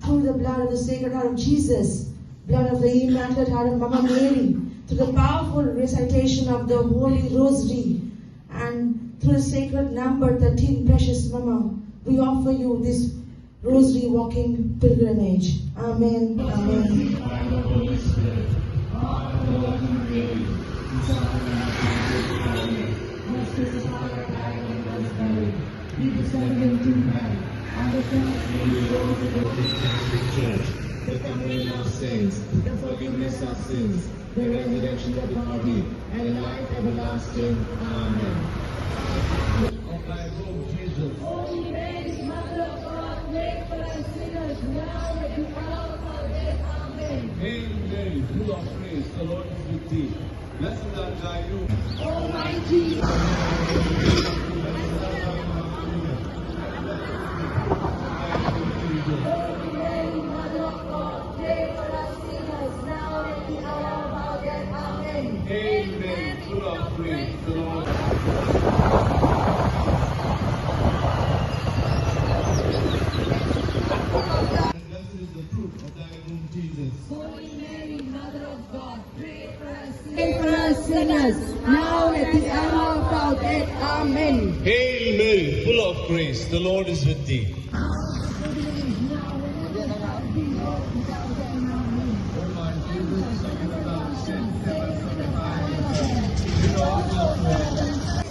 through the blood of the Sacred Heart of Jesus, blood of the Immaculate Heart of Mama Mary, through the powerful recitation of the Holy Rosary, and through the sacred number 13, precious Mama, we offer you this Rosary walking pilgrimage. Amen. Amen. He descended into hell, and the third day he rose again. The communion of sins, the forgiveness of sins, the resurrection of the body, and life everlasting. Amen. Of thy womb, Jesus. Holy Mary, Mother of God, pray for us sinners now and at the hour of our death. Amen. Hail Mary, full of grace, the Lord is with thee. Blessed art thou, Almighty. Holy Mary, Mother of God, pray for us sinners now and at the hour of our death. Amen. Hail Mary, full of grace, the Lord is with thee. Blessed is the fruit of thy womb, Jesus. Holy Mary, Mother of God, pray for us sinners now and at the hour of our death. Amen. Hail Mary, full of grace, the Lord is with thee.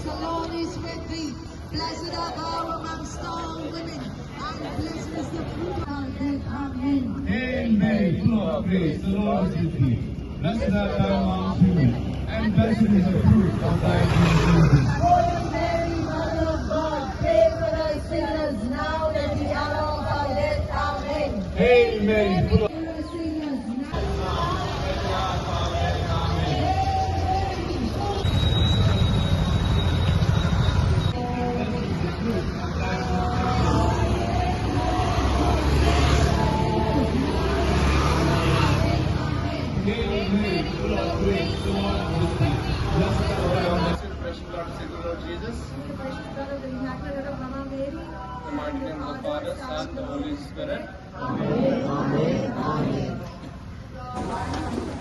The Lord is with thee. Blessed art thou amongst all women, and blessed is the fruit of thy womb. Amen. Hail Mary, full of grace, the Lord is with thee. Blessed art thou amongst women, and blessed is the fruit of thy womb, Jesus. Holy Mary, Mother of God, pray for us sinners now and at the hour of our death. Amen. Hail Mary, full of the mighty name of the Father, Son, and the Holy Spirit. Amen. Amen. Amen.